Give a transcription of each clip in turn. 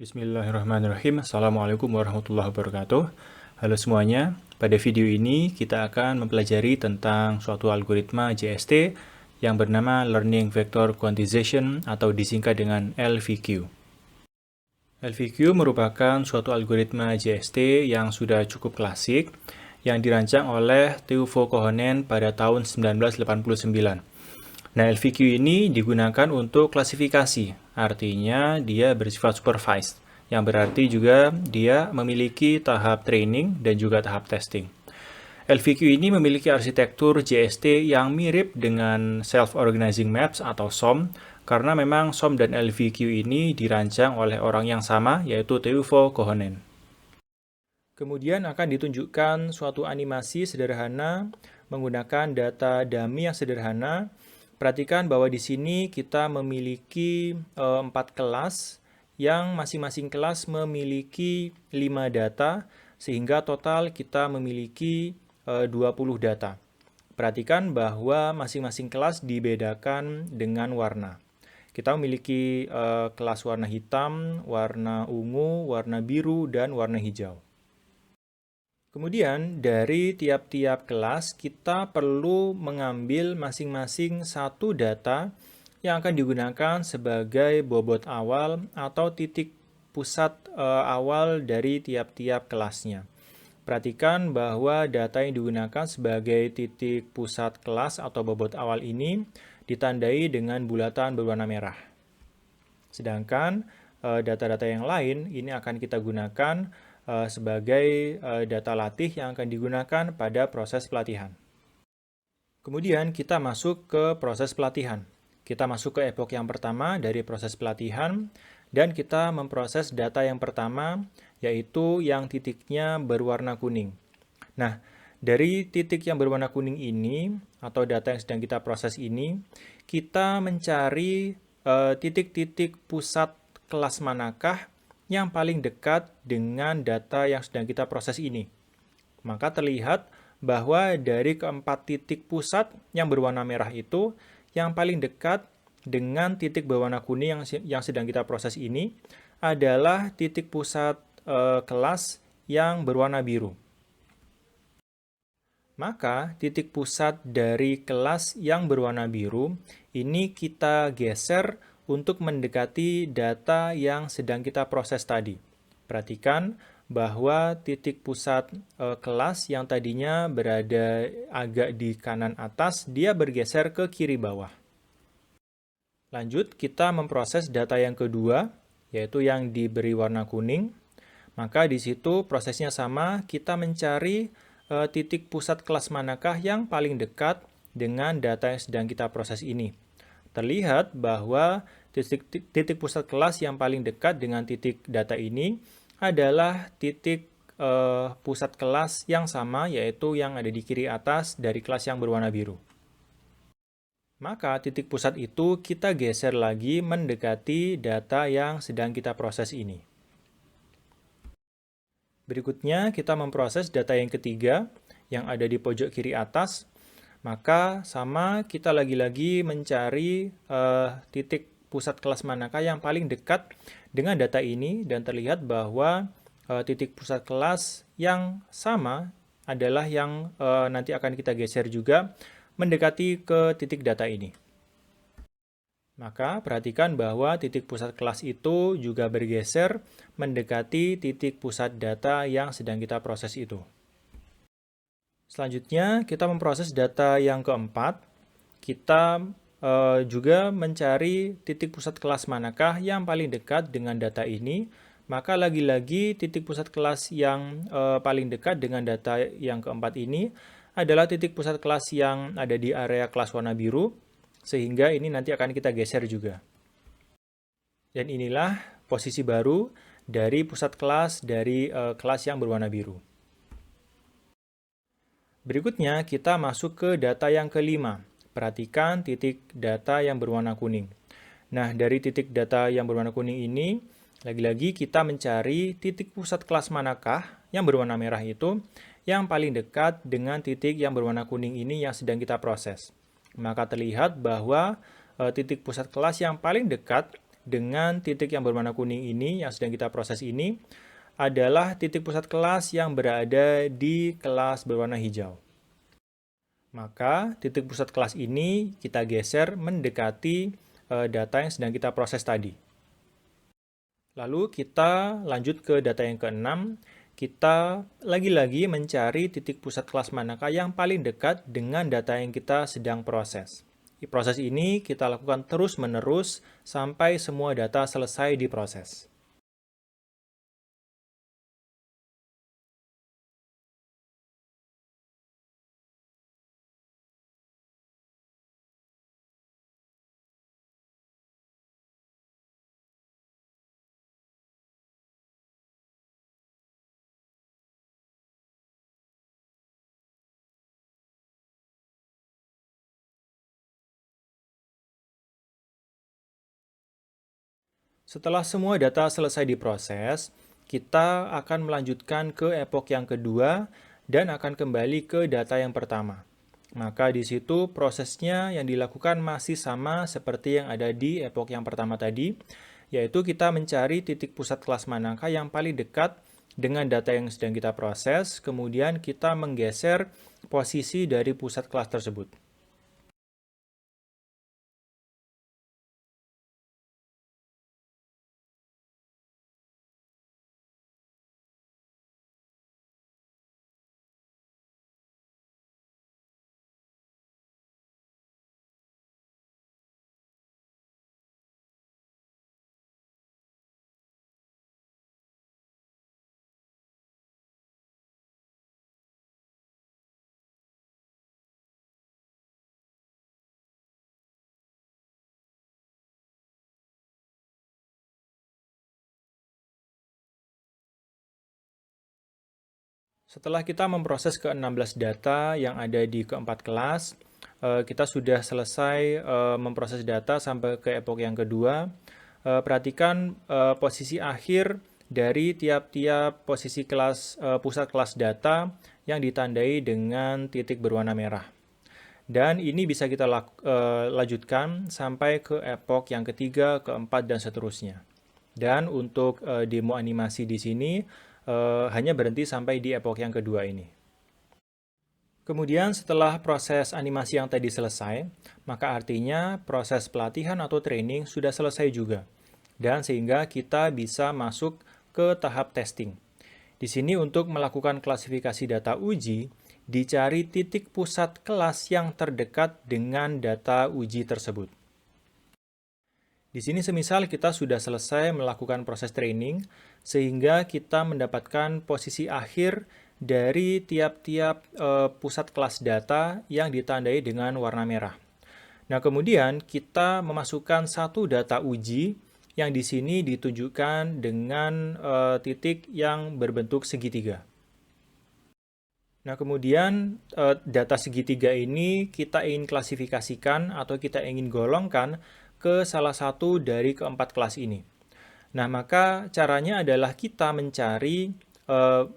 Bismillahirrahmanirrahim. Assalamualaikum warahmatullahi wabarakatuh. Halo semuanya, pada video ini kita akan mempelajari tentang suatu algoritma JST yang bernama Learning Vector Quantization atau disingkat dengan LVQ. LVQ merupakan suatu algoritma JST yang sudah cukup klasik yang dirancang oleh Teuvo Kohonen pada tahun 1989. Nah, LVQ ini digunakan untuk klasifikasi, artinya dia bersifat supervised, yang berarti juga dia memiliki tahap training dan juga tahap testing. LVQ ini memiliki arsitektur JST yang mirip dengan Self-Organizing Maps atau SOM, karena memang SOM dan LVQ ini dirancang oleh orang yang sama, yaitu Teuvo Kohonen. Kemudian akan ditunjukkan suatu animasi sederhana menggunakan data dummy yang sederhana. Perhatikan bahwa di sini kita memiliki 4 kelas yang masing-masing kelas memiliki 5 data sehingga total kita memiliki 20 data. Perhatikan bahwa masing-masing kelas dibedakan dengan warna. Kita memiliki kelas warna hitam, warna ungu, warna biru, dan warna hijau. Kemudian, dari tiap-tiap kelas, kita perlu mengambil masing-masing satu data yang akan digunakan sebagai bobot awal atau titik pusat awal dari tiap-tiap kelasnya. Perhatikan bahwa data yang digunakan sebagai titik pusat kelas atau bobot awal ini ditandai dengan bulatan berwarna merah. Sedangkan data-data yang lain ini akan kita gunakan sebagai data latih yang akan digunakan pada proses pelatihan. Kemudian kita masuk ke proses pelatihan. Kita masuk ke epoch yang pertama dari proses pelatihan dan kita memproses data yang pertama yaitu yang titiknya berwarna kuning. Nah, dari titik yang berwarna kuning ini atau data yang sedang kita proses ini, kita mencari titik-titik pusat kelas manakah yang paling dekat dengan data yang sedang kita proses ini. Maka terlihat bahwa dari keempat titik pusat yang berwarna merah itu, yang paling dekat dengan titik berwarna kuning yang sedang kita proses ini adalah titik pusat kelas yang berwarna biru. Maka titik pusat dari kelas yang berwarna biru ini kita geser untuk mendekati data yang sedang kita proses tadi. Perhatikan bahwa titik pusat kelas yang tadinya berada agak di kanan atas, dia bergeser ke kiri bawah. Lanjut, kita memproses data yang kedua, yaitu yang diberi warna kuning. Maka di situ prosesnya sama, kita mencari titik pusat kelas manakah yang paling dekat dengan data yang sedang kita proses ini. Terlihat bahwa titik pusat kelas yang paling dekat dengan titik data ini adalah titik pusat kelas yang sama, yaitu yang ada di kiri atas dari kelas yang berwarna biru. Maka titik pusat itu kita geser lagi mendekati data yang sedang kita proses ini. Berikutnya kita memproses data yang ketiga yang ada di pojok kiri atas. Maka sama kita lagi-lagi mencari titik pusat kelas manakah yang paling dekat dengan data ini dan terlihat bahwa titik pusat kelas yang sama adalah yang nanti akan kita geser juga mendekati ke titik data ini. Maka perhatikan bahwa titik pusat kelas itu juga bergeser mendekati titik pusat data yang sedang kita proses itu. Selanjutnya, kita memproses data yang keempat. Kita juga mencari titik pusat kelas manakah yang paling dekat dengan data ini. Maka lagi-lagi titik pusat kelas yang paling dekat dengan data yang keempat ini adalah titik pusat kelas yang ada di area kelas warna biru, sehingga ini nanti akan kita geser juga. Dan inilah posisi baru dari pusat kelas dari kelas yang berwarna biru. Berikutnya, kita masuk ke data yang kelima. Perhatikan titik data yang berwarna kuning. Nah, dari titik data yang berwarna kuning ini, lagi-lagi kita mencari titik pusat kelas manakah yang berwarna merah itu yang paling dekat dengan titik yang berwarna kuning ini yang sedang kita proses. Maka terlihat bahwa titik pusat kelas yang paling dekat dengan titik yang berwarna kuning ini, yang sedang kita proses ini, adalah titik pusat kelas yang berada di kelas berwarna hijau. Maka titik pusat kelas ini kita geser mendekati data yang sedang kita proses tadi. Lalu kita lanjut ke data yang ke-6. Kita lagi-lagi mencari titik pusat kelas manakah yang paling dekat dengan data yang kita sedang proses. Di proses ini kita lakukan terus-menerus sampai semua data selesai diproses. Setelah semua data selesai diproses, kita akan melanjutkan ke epoch yang kedua dan akan kembali ke data yang pertama. Maka di situ prosesnya yang dilakukan masih sama seperti yang ada di epoch yang pertama tadi, yaitu kita mencari titik pusat kelas manakah yang paling dekat dengan data yang sedang kita proses, kemudian kita menggeser posisi dari pusat kelas tersebut. Setelah kita memproses ke-16 data yang ada di keempat kelas, kita sudah selesai memproses data sampai ke epoch yang kedua. Perhatikan posisi akhir dari tiap-tiap posisi kelas pusat kelas data yang ditandai dengan titik berwarna merah. Dan ini bisa kita lanjutkan sampai ke epoch yang ketiga, keempat, dan seterusnya. Dan untuk demo animasi di sini, hanya berhenti sampai di epoch yang kedua ini. Kemudian setelah proses animasi yang tadi selesai, maka artinya proses pelatihan atau training sudah selesai juga. Dan sehingga kita bisa masuk ke tahap testing. Di sini untuk melakukan klasifikasi data uji, dicari titik pusat kelas yang terdekat dengan data uji tersebut. Di sini semisal kita sudah selesai melakukan proses training, sehingga kita mendapatkan posisi akhir dari tiap-tiap pusat kelas data yang ditandai dengan warna merah. Nah, kemudian kita memasukkan satu data uji yang di sini ditunjukkan dengan titik yang berbentuk segitiga. Nah, kemudian data segitiga ini kita ingin klasifikasikan atau kita ingin golongkan ke salah satu dari keempat kelas ini. Nah, maka caranya adalah kita mencari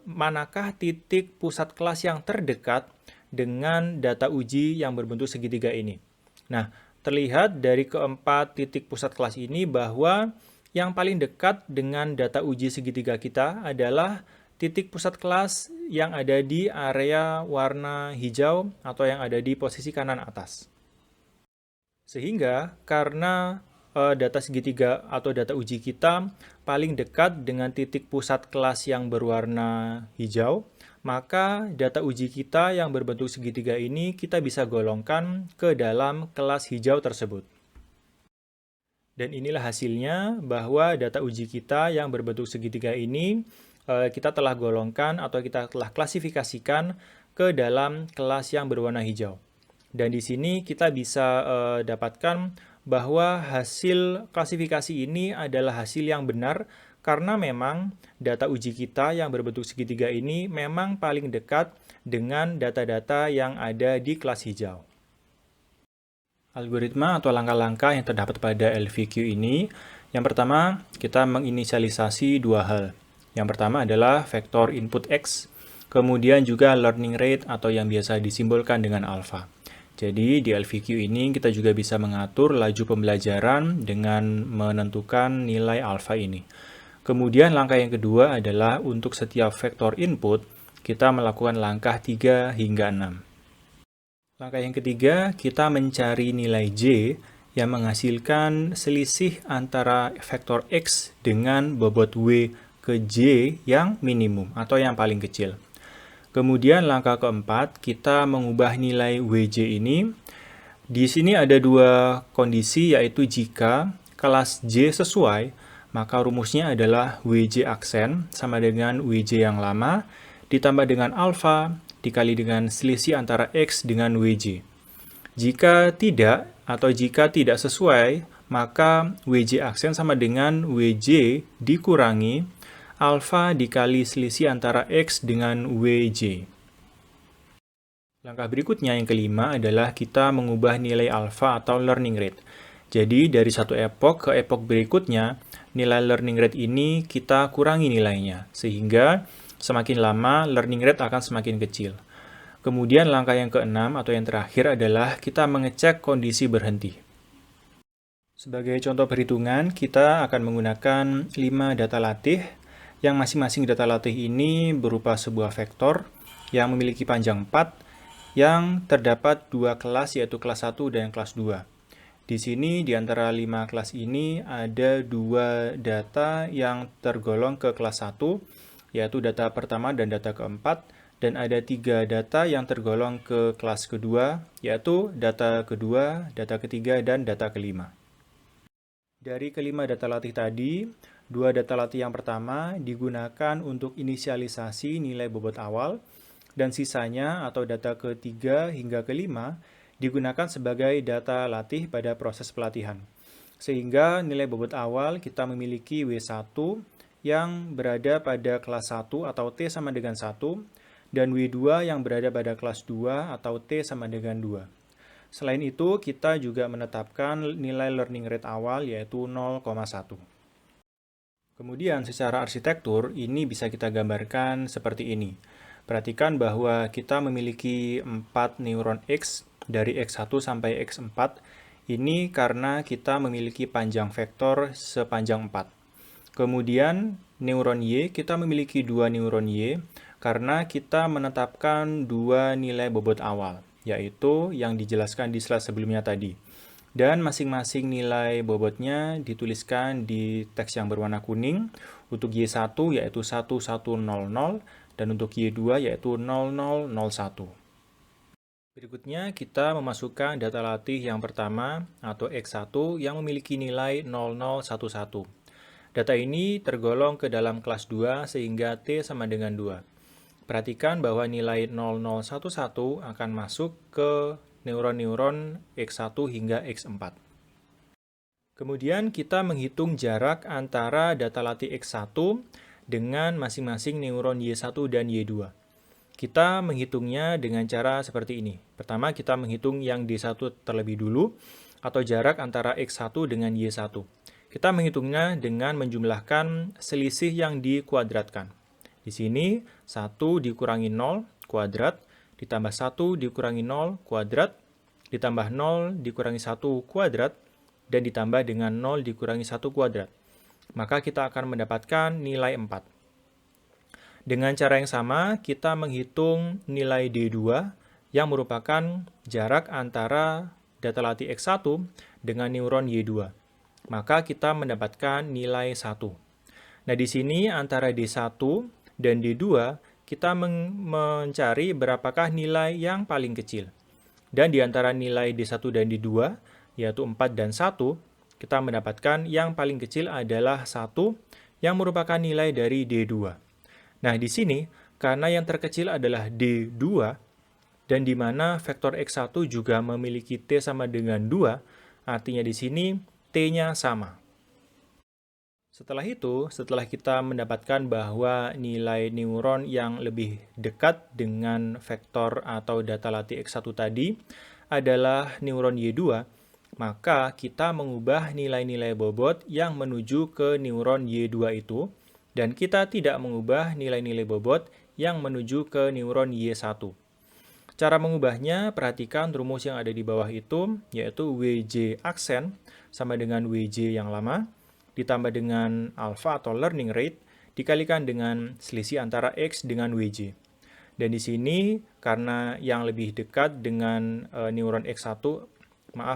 manakah titik pusat kelas yang terdekat dengan data uji yang berbentuk segitiga ini. Nah, terlihat dari keempat titik pusat kelas ini bahwa yang paling dekat dengan data uji segitiga kita adalah titik pusat kelas yang ada di area warna hijau atau yang ada di posisi kanan atas. Sehingga karena data segitiga atau data uji kita paling dekat dengan titik pusat kelas yang berwarna hijau, maka data uji kita yang berbentuk segitiga ini kita bisa golongkan ke dalam kelas hijau tersebut. Dan inilah hasilnya bahwa data uji kita yang berbentuk segitiga ini kita telah golongkan atau kita telah klasifikasikan ke dalam kelas yang berwarna hijau. Dan di sini kita bisa dapatkan bahwa hasil klasifikasi ini adalah hasil yang benar karena memang data uji kita yang berbentuk segitiga ini memang paling dekat dengan data-data yang ada di kelas hijau. Algoritma atau langkah-langkah yang terdapat pada LVQ ini, yang pertama kita menginisialisasi dua hal. Yang pertama adalah vektor input X, kemudian juga learning rate atau yang biasa disimbolkan dengan alpha. Jadi di LVQ ini kita juga bisa mengatur laju pembelajaran dengan menentukan nilai alfa ini. Kemudian langkah yang kedua adalah untuk setiap vektor input, kita melakukan langkah 3 hingga 6. Langkah yang ketiga, kita mencari nilai J yang menghasilkan selisih antara vektor X dengan bobot W ke J yang minimum atau yang paling kecil. Kemudian langkah keempat, kita mengubah nilai WJ ini. Di sini ada dua kondisi, yaitu jika kelas J sesuai, maka rumusnya adalah WJ aksen sama dengan WJ yang lama, ditambah dengan alfa, dikali dengan selisih antara X dengan WJ. Jika tidak, atau jika tidak sesuai, maka WJ aksen sama dengan WJ dikurangi alfa dikali selisih antara X dengan WJ. Langkah berikutnya yang kelima adalah kita mengubah nilai alfa atau learning rate. Jadi dari satu epoch ke epoch berikutnya, nilai learning rate ini kita kurangi nilainya, sehingga semakin lama learning rate akan semakin kecil. Kemudian langkah yang keenam atau yang terakhir adalah kita mengecek kondisi berhenti. Sebagai contoh perhitungan, kita akan menggunakan 5 data latih, yang masing-masing data latih ini berupa sebuah vektor yang memiliki panjang 4, yang terdapat dua kelas, yaitu kelas 1 dan kelas 2. Di sini, di antara 5 kelas ini, ada 2 data yang tergolong ke kelas 1, yaitu data pertama dan data keempat, dan ada 3 data yang tergolong ke kelas kedua, yaitu data kedua, data ketiga, dan data kelima. Dari kelima data latih tadi, 2 data latih yang pertama digunakan untuk inisialisasi nilai bobot awal, dan sisanya atau data ketiga hingga kelima digunakan sebagai data latih pada proses pelatihan. Sehingga nilai bobot awal kita memiliki W1 yang berada pada kelas 1 atau T sama dengan 1, dan W2 yang berada pada kelas 2 atau T sama dengan 2. Selain itu, kita juga menetapkan nilai learning rate awal yaitu 0,1. Kemudian secara arsitektur, ini bisa kita gambarkan seperti ini. Perhatikan bahwa kita memiliki 4 neuron X dari X1 sampai X4. Ini karena kita memiliki panjang vektor sepanjang 4. Kemudian neuron Y, kita memiliki 2 neuron Y karena kita menetapkan 2 nilai bobot awal, yaitu yang dijelaskan di slide sebelumnya tadi. Dan masing-masing nilai bobotnya dituliskan di teks yang berwarna kuning. Untuk Y1 yaitu 1100 dan untuk Y2 yaitu 0001. Berikutnya kita memasukkan data latih yang pertama atau X1 yang memiliki nilai 0011. Data ini tergolong ke dalam kelas 2 sehingga T sama dengan 2. Perhatikan bahwa nilai 0011 akan masuk ke neuron-neuron X1 hingga X4. Kemudian kita menghitung jarak antara data latih X1 dengan masing-masing neuron Y1 dan Y2. Kita menghitungnya dengan cara seperti ini. Pertama, kita menghitung yang D1 terlebih dulu, atau jarak antara X1 dengan Y1. Kita menghitungnya dengan menjumlahkan selisih yang dikuadratkan. Di sini, 1 dikurangi 0 kuadrat, ditambah 1 dikurangi 0 kuadrat, ditambah 0 dikurangi 1 kuadrat, dan ditambah dengan 0 dikurangi 1 kuadrat. Maka kita akan mendapatkan nilai 4. Dengan cara yang sama, kita menghitung nilai D2 yang merupakan jarak antara data latih X1 dengan neuron Y2. Maka kita mendapatkan nilai 1. Nah, di sini antara D1 dan D2, kita mencari berapakah nilai yang paling kecil. Dan di antara nilai D1 dan D2, yaitu 4 dan 1, kita mendapatkan yang paling kecil adalah 1 yang merupakan nilai dari D2. Nah, di sini, karena yang terkecil adalah D2, dan di mana vektor X1 juga memiliki T sama dengan 2, artinya di sini T-nya sama. Setelah itu, setelah kita mendapatkan bahwa nilai neuron yang lebih dekat dengan vektor atau data latih X1 tadi adalah neuron Y2, maka kita mengubah nilai-nilai bobot yang menuju ke neuron Y2 itu, dan kita tidak mengubah nilai-nilai bobot yang menuju ke neuron Y1. Cara mengubahnya, perhatikan rumus yang ada di bawah itu, yaitu WJ aksen sama dengan WJ yang lama, ditambah dengan alpha atau learning rate, dikalikan dengan selisih antara X dengan WJ. Dan di sini, karena yang lebih dekat dengan neuron X1,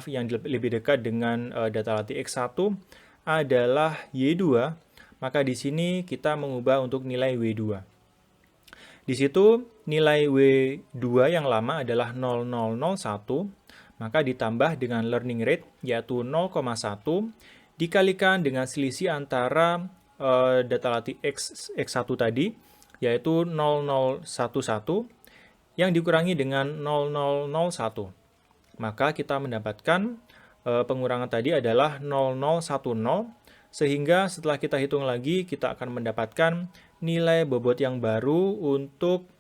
yang lebih dekat dengan data latih X1 adalah Y2, maka di sini kita mengubah untuk nilai W2. Di situ nilai W2 yang lama adalah 0001, maka ditambah dengan learning rate yaitu 0,1 dikalikan dengan selisih antara data latih X1 tadi yaitu 0011 yang dikurangi dengan 0001. Maka kita mendapatkan pengurangan tadi adalah 0010, sehingga setelah kita hitung lagi kita akan mendapatkan nilai bobot yang baru untuk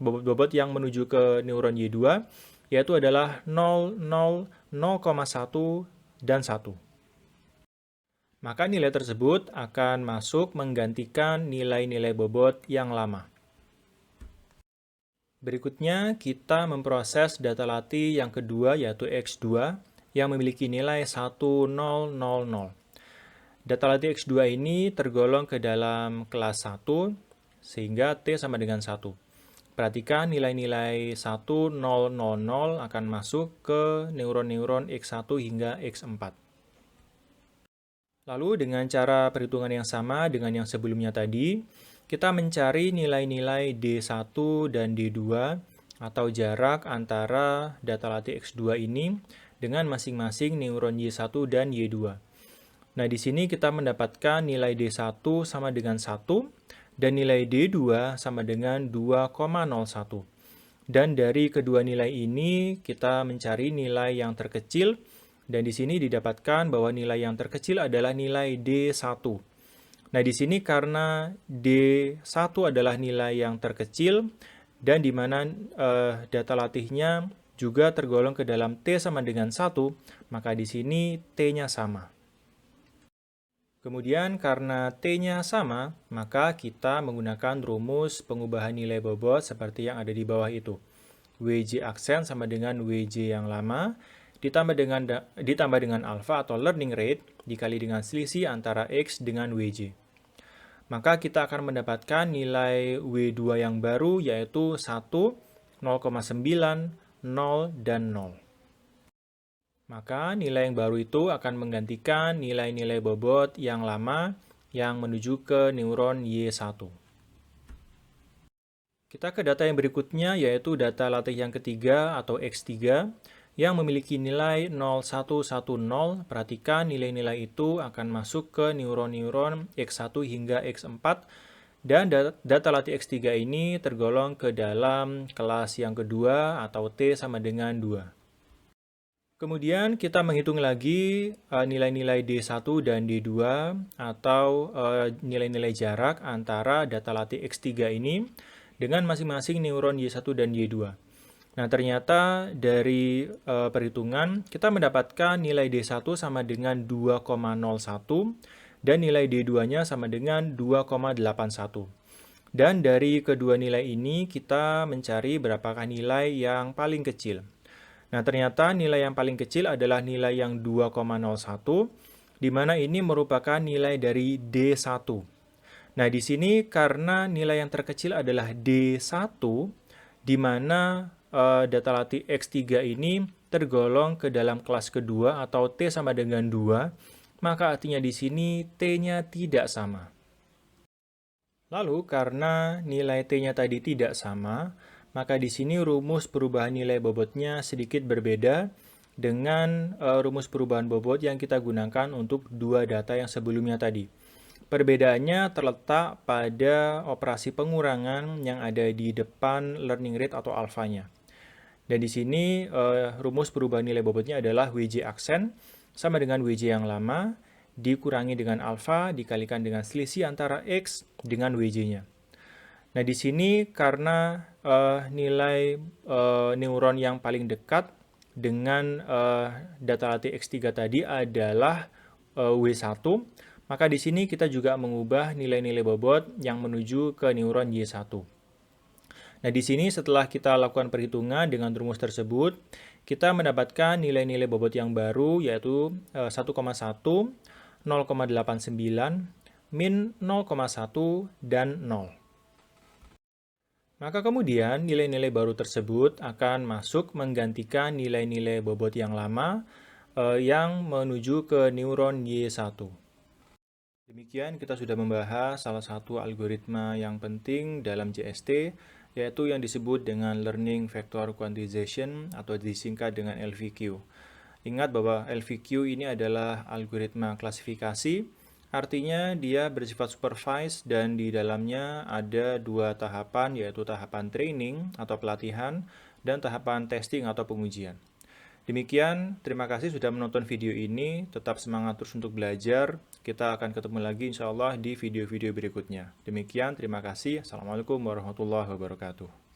bobot yang menuju ke neuron Y2, yaitu adalah 0, 0, 0,1, dan 1. Maka nilai tersebut akan masuk menggantikan nilai-nilai bobot yang lama. Berikutnya, kita memproses data latih yang kedua, yaitu X2, yang memiliki nilai 1000. Data latih X2 ini tergolong ke dalam kelas 1, sehingga T sama dengan 1. Perhatikan nilai-nilai 1000 akan masuk ke neuron-neuron X1 hingga X4. Lalu dengan cara perhitungan yang sama dengan yang sebelumnya tadi, kita mencari nilai-nilai D1 dan D2 atau jarak antara data latih X2 ini dengan masing-masing neuron Y1 dan Y2. Nah, di sini kita mendapatkan nilai D1 sama dengan 1 dan nilai D2 sama dengan 2,01. Dan dari kedua nilai ini kita mencari nilai yang terkecil dan di sini didapatkan bahwa nilai yang terkecil adalah nilai D1. Nah, di sini karena D1 adalah nilai yang terkecil dan di mana data latihnya juga tergolong ke dalam T sama dengan 1, maka di sini T-nya sama. Kemudian karena T-nya sama, maka kita menggunakan rumus pengubahan nilai bobot seperti yang ada di bawah itu. WJ aksen sama dengan WJ yang lama, ditambah dengan alpha atau learning rate, dikali dengan selisih antara X dengan WJ. Maka kita akan mendapatkan nilai W2 yang baru yaitu 1, 0,9, 0, dan 0. Maka nilai yang baru itu akan menggantikan nilai-nilai bobot yang lama yang menuju ke neuron Y1. Kita ke data yang berikutnya yaitu data latih yang ketiga atau X3 yang memiliki nilai 0110. Perhatikan nilai-nilai itu akan masuk ke neuron-neuron X1 hingga X4 dan data latih X3 ini tergolong ke dalam kelas yang kedua atau T sama dengan 2. Kemudian kita menghitung lagi nilai-nilai D1 dan D2 atau nilai-nilai jarak antara data latih X3 ini dengan masing-masing neuron Y1 dan Y2. Nah, ternyata dari perhitungan kita mendapatkan nilai D1 sama dengan 2,01 dan nilai D2-nya sama dengan 2,81. Dan dari kedua nilai ini kita mencari berapakah nilai yang paling kecil. Nah, ternyata nilai yang paling kecil adalah nilai yang 2,01, di mana ini merupakan nilai dari D1. Nah, di sini karena nilai yang terkecil adalah D1, di mana data latih X3 ini tergolong ke dalam kelas kedua atau T sama dengan 2, maka artinya di sini T-nya tidak sama. Lalu, karena nilai T-nya tadi tidak sama, maka di sini rumus perubahan nilai bobotnya sedikit berbeda dengan rumus perubahan bobot yang kita gunakan untuk dua data yang sebelumnya tadi. Perbedaannya terletak pada operasi pengurangan yang ada di depan learning rate atau alfanya. Dan di sini rumus perubahan nilai bobotnya adalah WJ aksen sama dengan WJ yang lama dikurangi dengan alfa dikalikan dengan selisih antara X dengan WJ-nya. Nah, di sini karena nilai neuron yang paling dekat dengan data latih X3 tadi adalah W1, maka di sini kita juga mengubah nilai-nilai bobot yang menuju ke neuron Y1. Nah, di sini setelah kita lakukan perhitungan dengan rumus tersebut, kita mendapatkan nilai-nilai bobot yang baru yaitu 1,1, 0,89, min 0,1, dan 0. Maka kemudian nilai-nilai baru tersebut akan masuk menggantikan nilai-nilai bobot yang lama yang menuju ke neuron Y1. Demikian kita sudah membahas salah satu algoritma yang penting dalam JST, yaitu yang disebut dengan Learning Vector Quantization atau disingkat dengan LVQ. Ingat bahwa LVQ ini adalah algoritma klasifikasi, artinya dia bersifat supervised dan di dalamnya ada dua tahapan, yaitu tahapan training atau pelatihan dan tahapan testing atau pengujian. Demikian, terima kasih sudah menonton video ini. Tetap semangat terus untuk belajar. Kita akan ketemu lagi insya Allah di video-video berikutnya. Demikian, terima kasih. Assalamualaikum warahmatullahi wabarakatuh.